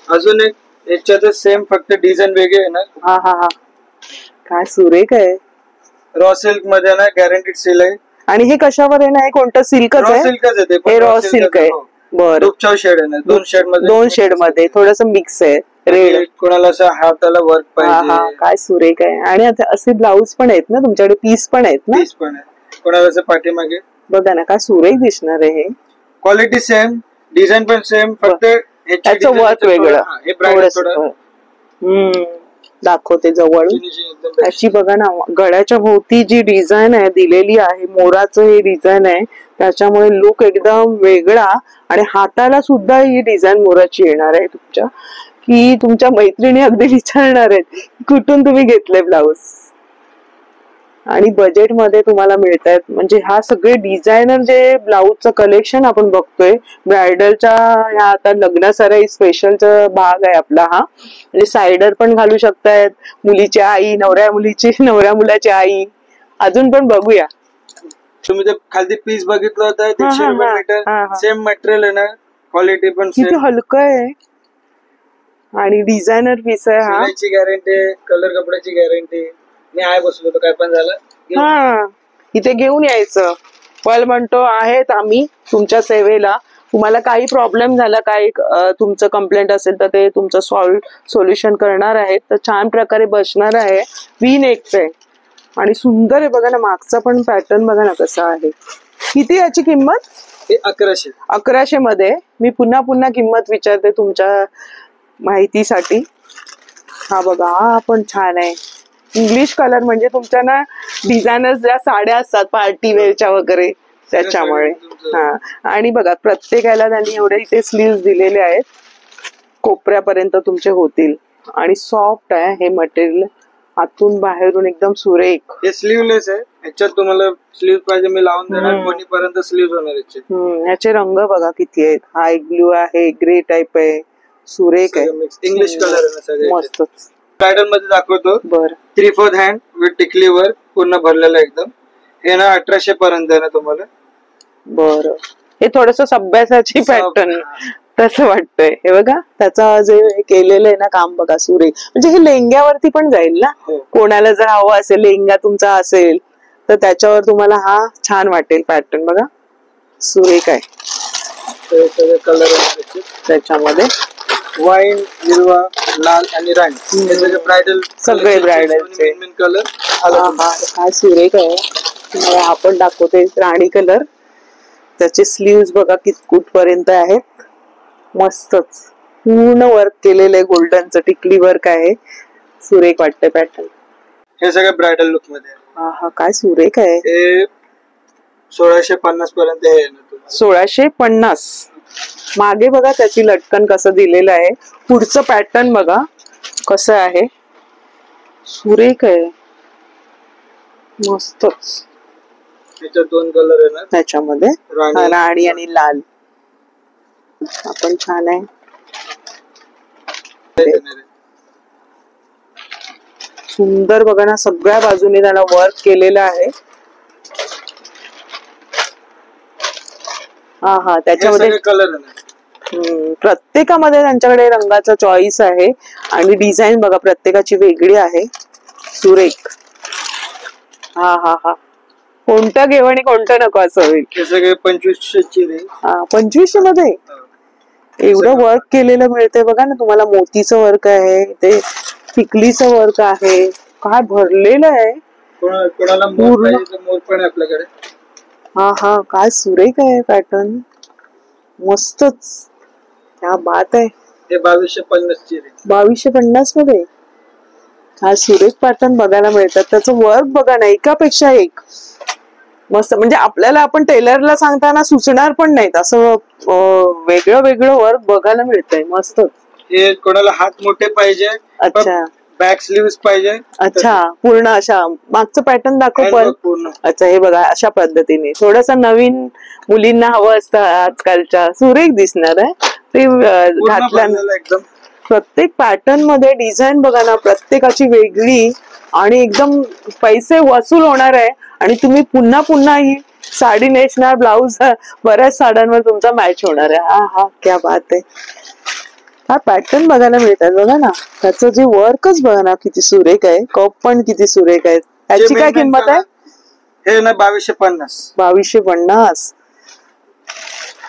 अजून एक याच्यातच सेम, फक्त डिझाईन वेगळे आहे ना. हा हा हा, काय सुरेख आहे. रॉ सिल्क मध्ये ना गॅरंटीड सिलाई. आणि हे कशावर आहे ना? हे कोणतं सिल्कच आहे? सिल्कच आहे. हे रॉ सिल्क आहे. बरं, शेड आहे ना, दोन शेड मध्ये थोडस मिक्स आहे. रेड कोणाला असं हाताला वर्क पाहिजे. काय सुरेख आहे. आणि असे ब्लाऊज पण आहेत ना तुमच्याकडे, पीस पण आहेत ना? पीस पण आहे. कोणाला असं पाठीमागे बघा ना, काय सुरेख दिसणार आहे हे. क्वालिटी सेम, डिझाईन पण सेम, फक्त ह्याचं वर्क वेगळं. दाखवते जवळ. अशी बघा ना, गळ्याच्या भोवती जी डिझाईन आहे दिलेली आहे, मोराचं हे डिझाईन आहे, त्याच्यामुळे लुक एकदम वेगळा. आणि हाताला सुद्धा ही डिझाईन मोराची येणार आहे तुमच्या, की तुमच्या मैत्रिणी अगदी विचारणार आहेत कुठून तुम्ही घेतलंय ब्लाऊज. आणि बजेट मध्ये तुम्हाला मिळत आहेत. म्हणजे हा सगळे डिझायनर जे ब्लाऊजचं कलेक्शन आपण बघतोय ब्रायडलच्या, ह्या आता लग्न सराई स्पेशलचा भाग आहे आपला हा. म्हणजे सायडर पण घालू शकतायत, मुलीची आई, नवऱ्या मुलाची आई. अजून पण बघूया. तुम्ही ते खाली पीस बघितलं होतं, 150 रुपये मीटर, सेम मटेरियल आहे ना, क्वालिटी पण किती हलकं आहे. आणि डिझायनर पीस आहे हा. गॅरंटी, कलर कपड्याची गॅरंटी. मी आहे बसलो तर काय पण झालं इथे घेऊन यायचं. पण म्हणतो आहेत आम्ही तुमच्या सेवेला. तुम्हाला काही प्रॉब्लेम झाला, काही तुमचं कंप्लेंट असेल तर ते तुमचं सोल्युशन करणार आहेत. तर छान प्रकारे बसणार आहे. V-नेकचं आहे आणि सुंदर आहे. बघा ना, मागचा पण पॅटर्न बघा ना कसा आहे. किती याची किंमत? 1100 मध्ये. मी पुन्हा किंमत विचारते तुमच्या माहितीसाठी. हा बघा, हा पण छान आहे. इंग्लिश कलर, म्हणजे तुमच्या ना डिझायनर ज्या साड्या असतात पार्टी वेअरच्या वगैरे, त्याच्यामुळे. आणि बघा प्रत्येकाला त्यांनी एवढे इथे स्लीव्ह दिलेले आहेत, कोपऱ्यापर्यंत तुमचे होतील. आणि सॉफ्ट आहे हे मटेरियल, आतून बाहेरून एकदम सुरेख. हे स्लीवलेस आहे. याच्यात तुम्हाला स्लीव पाहिजे मी लावून देणार, कोणीपर्यंत स्लीव होणार याचे. याचे रंग बघा किती आहेत. हा एक ब्ल्यू आहे, ग्रे टाइप आहे, सुरेख आहे. इंग्लिश कलर मस्तच. ब्रायडल मध्ये दाखवतो. बरं. 3/4 हँड विथ टिकली वर्क, पूर्ण भरलेलं एकदम. हे ना 1800 पर्यंत आहे ना तुम्हाला. बरं. हे थोडस सभ्यासाची पॅटर्न तसं वाटतंय. हे बघा त्याचं जे केलेलं आहे ना काम बघा, सुरेख. म्हणजे हे लेंग्यावरती पण जाईल ना. कोणाला जर हवं असेल, लेंगा तुमचा असेल तर त्याच्यावर तुम्हाला हा छान वाटेल पॅटर्न. बघा सुरेख आहे. कलर त्याच्यामध्ये वाईन, हिरवा, लाल आणि राणी, हे ब्रायडल, सगळे ब्रायडलचे कलर. हा सुरेख आहे. आपण दाखवते राणी कलर. त्याचे स्लीव्ह बघा कितकुट पर्यंत आहेत. मस्तच पूर्ण वर्क केलेलं आहे, गोल्डनचं टिकली वर्क आहे. सुरेख वाटतंय पॅटर्न. हे सगळं ब्रायडल लुक मध्ये. हा काय सुरेख आहे. हे 1650 पर्यंत आहे. 1650. मागे बघा त्याची लटकन कसं दिलेलं आहे. पुढचं पॅटर्न बघा कसं आहे, सुरेख आहे, मस्तच. त्याच्यात 2 कलर आहे ना, त्याच्यामध्ये राणी आणि लाल. आपण छान आहे. सुंदर बघा ना, सगळ्या बाजूने त्याला वर्क केलेलं आहे. हा त्याच्यामध्ये कलर प्रत्येकामध्ये त्यांच्याकडे रंगाचा चॉईस आहे. आणि डिझाईन बघा प्रत्येकाची वेगळी आहे. सुरेख. हा कोणतं घेऊ आणि कोणतं नको असं होईल. 2500 मध्ये एवढं वर्क केलेलं मिळतंय. बघा ना तुम्हाला, मोतीचं वर्क आहे, ते टिकलीचं वर्क आहे, काय भरलेलं आहे. कोणाला मोर पण आहे आपल्याकडे. हा काय सुरेख आहे पॅटर्न, मस्तच. क्या बात आहे. हे 2250 2250 मध्ये हा सुरेख पॅटर्न बघायला मिळतात. त्याचं वर्क बघा ना, एकापेक्षा एक मस्त. म्हणजे आपल्याला आपण टेलरला सांगताना सुचणार पण नाहीत असं वेगळं वर्क बघायला मिळतंय. मस्तच. हे कोणाला हात मोठे पाहिजे, अच्छा, बॅक स्लीव्ह पाहिजे, अच्छा, पूर्ण अशा. मागचं पॅटर्न दाखव पण. अच्छा, हे बघा अशा पद्धतीने थोडस नवीन मुलींना हवं असतं आजकालच्या. सुरेख दिसणार आहे ते घातल्यानंतर. एकदम प्रत्येक पॅटर्न मध्ये डिझाईन बघा ना, प्रत्येकाची वेगळी आणि एकदम पैसे वसूल होणार आहे. आणि तुम्ही पुन्हा ही साडी नेसणार, ब्लाऊज बऱ्याच साड्यांवर तुमचा मॅच होणार आहे. हा क्या बात आहे. हा पॅटर्न बघायला मिळतात बघा ना. त्याचं जे वर्कच बघा ना किती सुरेख आहे. कप पण किती सुरेख आहेत. त्याची काय किंमत आहे? हे ना 2250. 2250.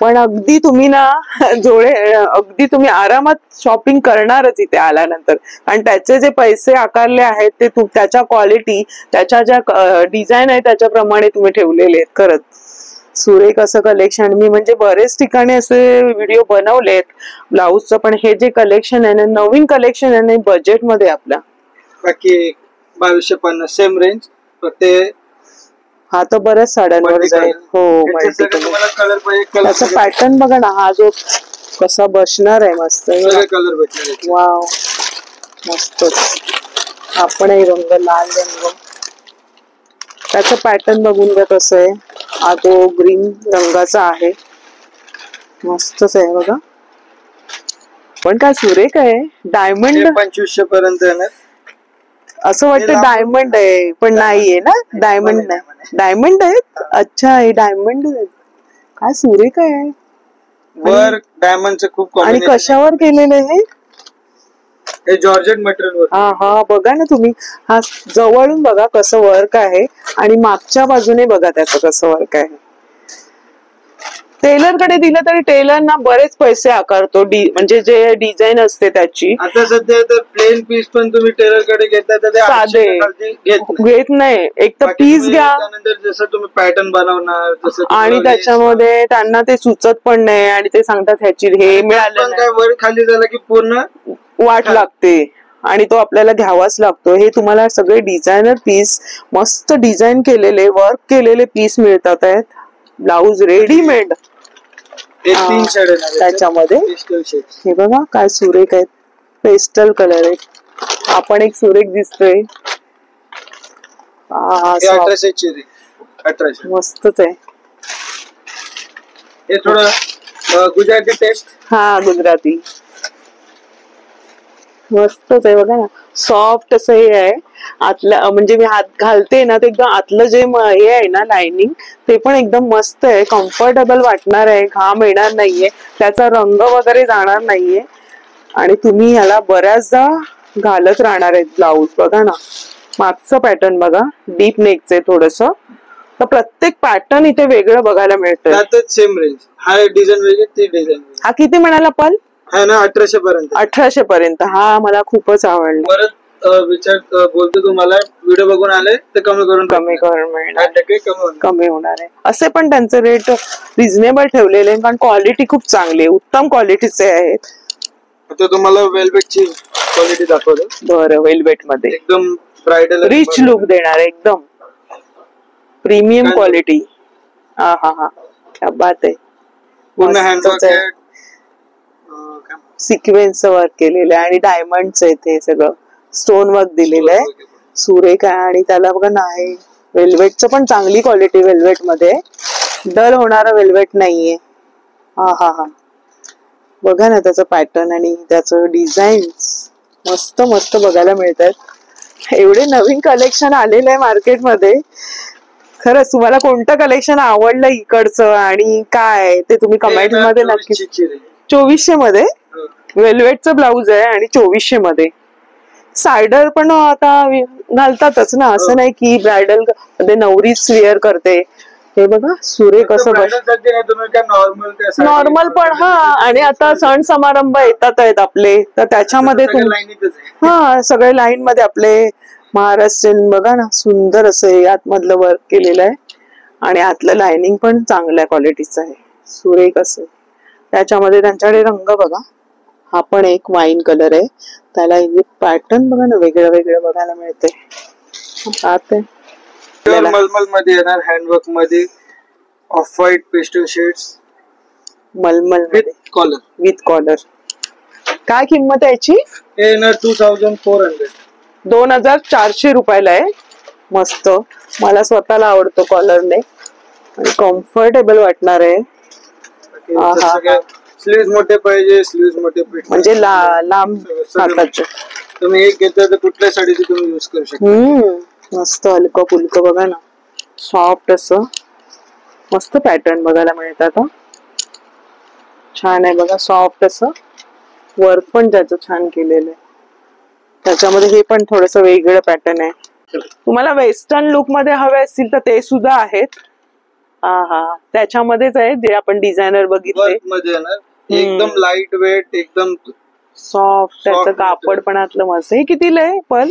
पण अगदी तुम्ही ना अगदी तुम्ही आरामात शॉपिंग करणारच इथे आल्यानंतर. आणि त्याचे जे पैसे आकारले आहेत ते त्याच्या क्वालिटी, त्याच्या ज्या डिझाईन आहे त्याच्याप्रमाणे तुम्ही ठेवलेले आहेत. खरंच सुरेख असं कलेक्शन. मी म्हणजे बरेच ठिकाणी असे व्हिडिओ बनवलेत ब्लाऊजचं, पण हे जे कलेक्शन आहे ना, नवीन कलेक्शन आहे ना, बजेटमध्ये आपल्या. बाकी 2250 सेम रेंज. ते हा तर बऱ्याच साड्यांवर जाईल. हो, मल्टी त्याचा पॅटर्न बघा ना, हा जो कसा बसणार आहे. मस्त कलर भेटणार. वाव, मस्त. आपणही रंग, लाल रंग, त्याचं पॅटर्न बघून घ्या कसं आहे. हा तो ग्रीन रंगाचा आहे, मस्तच आहे बघा. पण काय सुरेख आहे. डायमंड 2500 पर्यंत येणार असं वाटतं. डायमंड आहे पण नाहीये ना. डायमंड नाही, डायमंड आहेत. अच्छा, हे डायमंड आहेत. काय सुरेख आहे. वर डायमंडचं खूप. आणि कशावर केलेलं आहे हे? Georgette material. हा हा, बघा ना तुम्ही. हा जवळून बघा कसं वर्क आहे, आणि मागच्या बाजूने बघा त्याचं कसं वर्क आहे. टेलर कडे दिलं तरी टेलर ना बरेच पैसे आकारतो. म्हणजे जे डिझाईन असते त्याची. आता सध्या तर प्लेन पीस पण तुम्ही टेलर कडे घेता तर साधे घेत नाही. एक तर पीस घ्या, त्यानंतर जसं तुम्ही पॅटर्न बनवणार आणि त्याच्यामध्ये त्यांना ते सुचत पण नाही, आणि ते सांगतात ह्याची हे मिळालं काय वर खाली झालं की पूर्ण वाट लागते, आणि तो आपल्याला घ्यावाच लागतो. हे तुम्हाला सगळे डिझायनर पीस, मस्त डिझाईन केलेले, वर्क केलेले पीस मिळतात आहेत. ब्लाऊज रेडीमेड त्याच्यामध्ये. हे बघा काय सुरेख आहेत. पेस्टल कलर आहे. आपण एक सुरेख दिसतोय. 1800 मस्तच आहे. हे थोडं गुजराती टेस्ट. हा, गुजराती मस्तच आहे बघा ना. सॉफ्ट असं हे आहे आतलं. म्हणजे मी हात घालते ना, ते एकदम आतलं जे हे आहे ना लाइनिंग, ते पण एकदम मस्त आहे. कम्फर्टेबल वाटणार आहे. घाम येणार नाहीये, त्याचा रंग वगैरे जाणार नाहीये, आणि तुम्ही ह्याला बऱ्याचदा घालत राहणार आहेत. ब्लाऊज बघा ना, मागचं पॅटर्न बघा, डीप नेकच आहे थोडस. तर प्रत्येक पॅटर्न इथे वेगळं बघायला मिळतं. Same range. हा डिझाईन वेगळी, ती डिझाईन. हा किती म्हणाला पण? है ना 1800 पर्यंत. 1800 पर्यंत. हा मला खूपच आवडला. परत विचार बोलतो तुम्हाला, व्हिडिओ बघून आले तर कमी करून मिळणार, कमी होणार आहे. असे पण त्यांचे रेट रिझनेबल ठेवलेले आहे, कारण क्वालिटी खूप चांगली आहे, उत्तम क्वालिटीचे आहेत. आता तुम्हाला वेल्वेटची क्वालिटी दाखवतो. बरं, वेल्वेट मध्ये एकदम ब्रायडल रिच लुक देणार, एकदम प्रीमियम क्वालिटी. हा हा हा, क्या बात आहे. पूर्ण हँडवर्क आहे, सिक्वेन्स वर्क केलेलं आहे, आणि डायमंडचं इथे सगळं स्टोन वर्क दिलेलं आहे. सुरेख आहे. आणि त्याला बघा ना, आहे वेल्वेटचं पण चांगली क्वालिटी. वेल्वेट मध्ये डल होणारा वेल्वेट नाहीये. हा हा हा, बघा ना त्याचं पॅटर्न आणि त्याचं डिझाईन्स मस्त मस्त बघायला मिळतात. एवढे नवीन कलेक्शन आलेलं आहे मार्केटमध्ये. खरंच तुम्हाला कोणतं कलेक्शन आवडलं इकडचं आणि काय ते तुम्ही कमेंट मध्ये नक्की. 2400 मध्ये वेल्वेटचं ब्लाऊज आहे, आणि 2400 मध्ये. सायडर पण आता घालतातच ना, असं नाही की ब्रायडल मध्ये नवरीच वेअर करते. हे बघा सुरेख असं नॉर्मल पण. हा, आणि आता सण समारंभ येतात आहेत आपले, तर त्याच्यामध्ये हा सगळे लाईन मध्ये आपले महाराष्ट्रीयन. बघा ना, सुंदर असं आतमधलं वर्क केलेलं आहे, आणि आतलं लाइनिंग पण चांगल्या क्वालिटीचं आहे. सुरेख असं त्याच्यामध्ये. त्यांच्याकडे रंग बघा, हा पण एक वाईन कलर आहे, त्याला पॅटर्न बघा ना, वेगळं वेगळं बघायला मिळते. मलमल मध्ये येणार, हँडवर्क मध्ये, ऑफ व्हाईट पेस्टल शेड्स, मलमल विथ कॉलर. With collar. काय किंमत आहे याची? हे ना 2400. 2400 रुपयाला आहे. मस्त, मला स्वतःला आवडतो कॉलरने, आणि कम्फर्टेबल वाटणार आहे. स्लीव्ह मोठे पाहिजे, स्लीव्ह मोठे म्हणजे लांब हाताचे. तुम्ही एक घेतलं तर कुठल्या साडीची तुम्ही यूज करू शकता. मस्त हलकं फुलकं बघा ना, सॉफ्ट असं मस्त पॅटर्न बघायला मिळतात. छान आहे बघा, सॉफ्ट असं वर्क पण त्याचं छान केलेलं आहे. त्याच्यामध्ये हे पण थोडस वेगळं पॅटर्न आहे. तुम्हाला वेस्टर्न लुक मध्ये हवे असतील तर ते सुद्धा आहेत. हा त्याच्यामध्येच आहे जे आपण डिझायनर बघितले मध्ये येणार, एकदम लाईट वेट, एकदम सॉफ्ट, त्याचं कापड पण आतलं मस्त. हे कितीला आहे पण?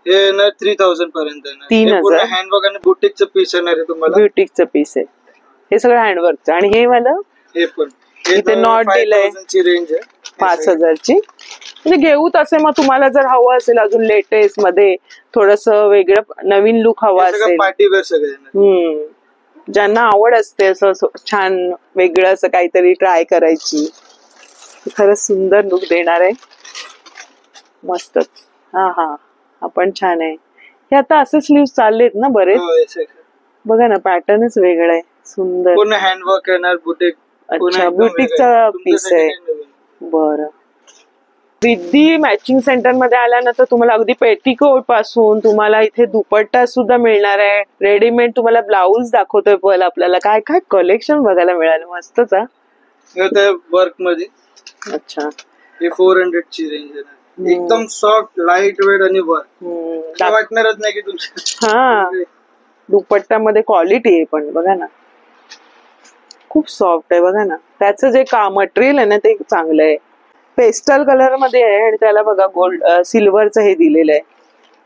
हे येणार 3000 पर्यंत येणार. 3000 हँडवर्क आणि बुटीकचं पीस येणार आहे तुम्हाला. ब्युटिकचं पीस आहे हे सगळं हँडवर्कचं. आणि हे मला हे पण इथे नॉट दिलंय, 5000 ची रेंज आहे, 5000ची. म्हणजे घेऊ तसे मग तुम्हाला जर हवं असेल अजून लेटेस्ट मध्ये थोडस वेगळं नवीन लुक हवा असेल, पार्टी वेअर सगळं ज्यांना आवड असते असं छान वेगळं असं काहीतरी ट्राय करायची, खरंच सुंदर लुक देणार आहे. मस्तच. हा आपण छान आहे. हे आता असे स्लीव्ह चाललेत ना बरेच. बघा ना पॅटर्नच वेगळा आहे, सुंदर. पूर्ण हँडवर्क येणार, बुटीक. अच्छा, बुटीकचा पीस आहे. बरं. रिद्धी मॅचिंग सेंटर मध्ये आल्यानंतर तुम्हाला अगदी पेटीकोट पासून तुम्हाला इथे दुपट्टा सुद्धा मिळणार आहे. रेडीमेड तुम्हाला ब्लाऊज दाखवतोय पण आपल्याला काय काय कलेक्शन बघायला मिळालं. मस्तच. वर्क मध्ये. अच्छा, हे 400 ची रेंज आहे. एकदम सॉफ्ट, लाईट वेट आणि वर्क. वाटणारच नाही की तुमच्या दुपट्ट्यामध्ये क्वालिटी आहे पण बघा ना, खूप सॉफ्ट आहे. बघा ना त्याचं जे मटेरियल आहे ना ते चांगलं आहे. पेस्टल कलर मध्ये आहे आणि त्याला बघा गोल्ड सिल्वरचं हे दिलेलं आहे.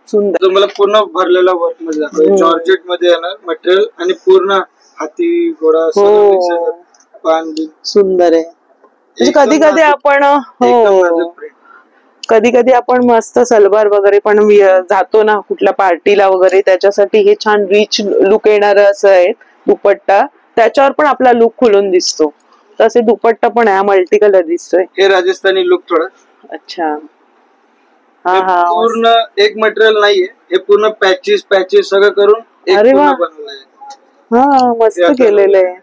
सुंदर. तुम्हाला पूर्ण भरलेला वर्क मध्ये दाखवतो. जॉर्जेट मध्ये येणार मटेरियल आणि पूर्ण हाती घोडा सुंदर आहे. कधी कधी आपण कधी आपण मस्त सलवार वगैरे पण जातो ना कुठल्या पार्टीला वगैरे, त्याच्यासाठी हे छान रिच लुक येणार असं आहे दुपट्टा. त्याच्यावर पण आपला लुक खुलून दिसतो. तसे दुपट्टा पण आहे, मल्टी कलर दिसतोय. हे राजस्थानी लुक थोडं. अच्छा. पूर्ण एक मटेरियल नाहीये, हे पूर्ण पॅचेस सगळं करून. अरे वा, मस्त केलेलं आहे.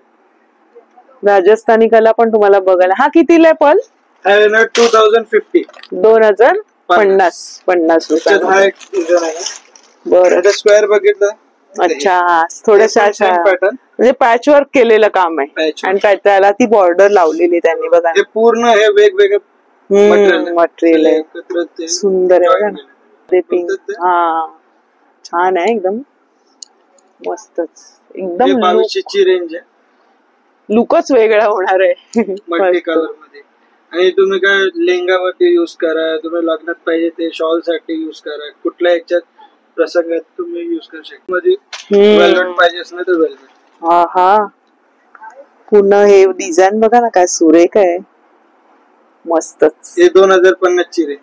राजस्थानी कला पण तुम्हाला बघायला. हा कितीला आहे पण? 2050 रुपये. बरं. स्क्वेअर बघितलं. अच्छा, थोडंसं म्हणजे पॅच वर्क केलेलं काम आहे आणि त्याला ती बॉर्डर लावलेली त्यांनी. बघा पूर्ण हे वेगवेगळं मटेरियल आहे. सुंदर आहे बघा ना. छान आहे एकदम. मस्तच. एकदम 2200 ची रेंज आहे. लुकच वेगळा होणार आहे मल्टी कलर मध्ये. आणि तुम्ही काय लेंगावरती युज करा, तुम्ही लग्नात पाहिजे ते शॉल साठी युज करा, कुठल्या ह्याच्यात प्रसंगात तुम्ही युज करू शकता. मध्ये वेल्वेट पाहिजे असं तर वेल्वेट. पूर्ण हे डिझाईन बघा ना काय सुरेख आहे. मस्तच. हे 2050 ची रेंज.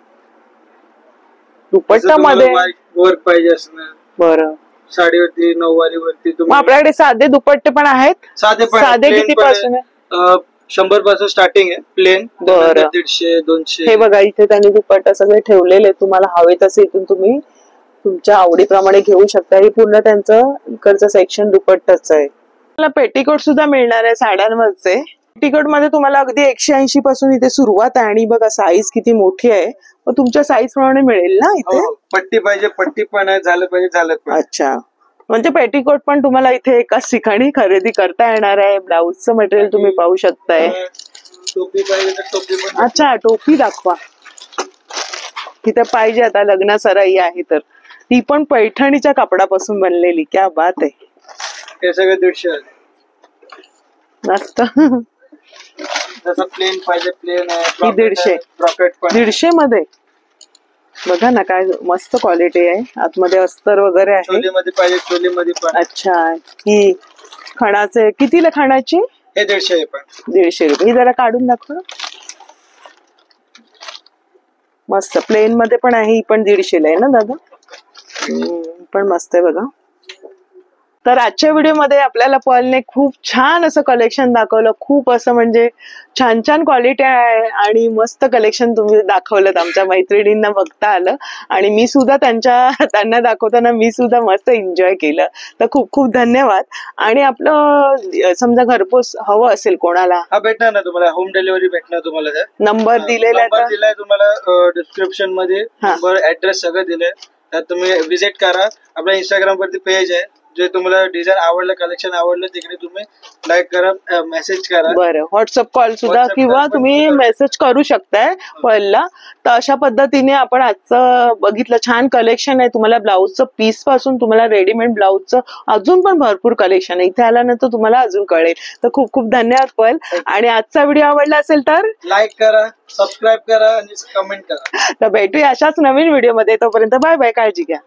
दुपट्टा मध्ये वर्क पाहिजे असणार. बरं. साडीवरती, नऊवारीवरती आपल्याकडे साधे दुपट्टे पण आहेत. साधे किती पासून आहे? 100 पासून स्टार्टिंग आहे प्लेन. 150, 200. हे बघा इथे त्यांनी दुपट्टा सगळे ठेवलेले. तुम्हाला हवे तसे इथून तुम्ही तुमच्या आवडीप्रमाणे घेऊ शकता. हे पूर्ण त्यांचं इकडचं सेक्शन दुपट्टाच आहे. तुम्हाला पेटीकोट सुद्धा मिळणार आहे साड्यांवरचे. पेटीकोट मध्ये तुम्हाला अगदी 180 पासून इथे सुरुवात आहे. आणि बघा साईज किती मोठी आहे, मग तुमच्या साईज प्रमाणे मिळेल ना इथे. पट्टी पाहिजे पट्टी पण आहे, झालं पाहिजे झालं पण. अच्छा, म्हणजे पेटीकोट पण तुम्हाला इथे एकाच ठिकाणी खरेदी करता येणार आहे. ब्लाऊजचं मटेरियल तुम्ही पाहू शकताय. टोपी पाहिजे तर टोपी पण. अच्छा, टोपी दाखवा. तिथे पाहिजे आता लग्न सराई आहे तर ती पण पैठणीच्या कापडापासून बनलेली. क्या बात आहे. हे सगळं 150. मस्त. जसं प्लेन पाहिजे प्लेन आहे. 150. रॉकेट पण 150 मध्ये. बघा ना काय मस्त क्वालिटी आहे. आतमध्ये अस्तर वगैरे आहे. चोलीमध्ये पाहिजे चोलीमध्ये पण. अच्छा, ही खणाचे कितीला खणाची? हे 150 पण. 150 रुपये. ही जरा काढून दाखव. मस्त प्लेन मध्ये पण आहे. ही पण 150 आहे ना दादा? पण मस्त आहे बघा. तर आजच्या व्हिडिओमध्ये आपल्याला पर्लने खूप छान असं कलेक्शन दाखवलं. खूप असं म्हणजे छान छान क्वालिटी आहे आणि मस्त कलेक्शन तुम्ही दाखवलं. आमच्या मैत्रिणींना बघता आलं आणि मी सुद्धा त्यांना दाखवताना मी सुद्धा मस्त एन्जॉय केलं. तर खूप खूप धन्यवाद. आणि आपलं समजा घरपोच हवं असेल कोणाला, भेटणार ना तुम्हाला. होम डिलिव्हरी भेटणार तुम्हाला. नंबर दिलेला दिलाय तुम्हाला डिस्क्रिप्शन मध्ये. नंबर ऍड्रेस सगळं दिलंय. तुम्ही विजिट करा. आपल्या इंस्टाग्राम वरती पेज आहे जे तुम्हाला डिझाईन आवडलं, कलेक्शन आवडलं, तिकडे तुम्ही लाईक करा, मेसेज करा. बरं, व्हॉट्सअप कॉल सुद्धा किंवा तुम्ही मेसेज करू शकताय पहिला. तर अशा पद्धतीने आपण आजचं बघितलं, छान कलेक्शन आहे. तुम्हाला ब्लाऊजचं पीस पासून तुम्हाला रेडीमेड ब्लाऊजचं अजून पण भरपूर कलेक्शन आहे. इथे आल्यानंतर तुम्हाला अजून कळेल. तर खूप खूप धन्यवाद पल. आणि आजचा व्हिडिओ आवडला असेल तर लाईक करा, सबस्क्राईब करा आणि कमेंट करा. तर भेटूया अशाच नवीन व्हिडिओ मध्ये. तोपर्यंत बाय बाय, काळजी घ्या.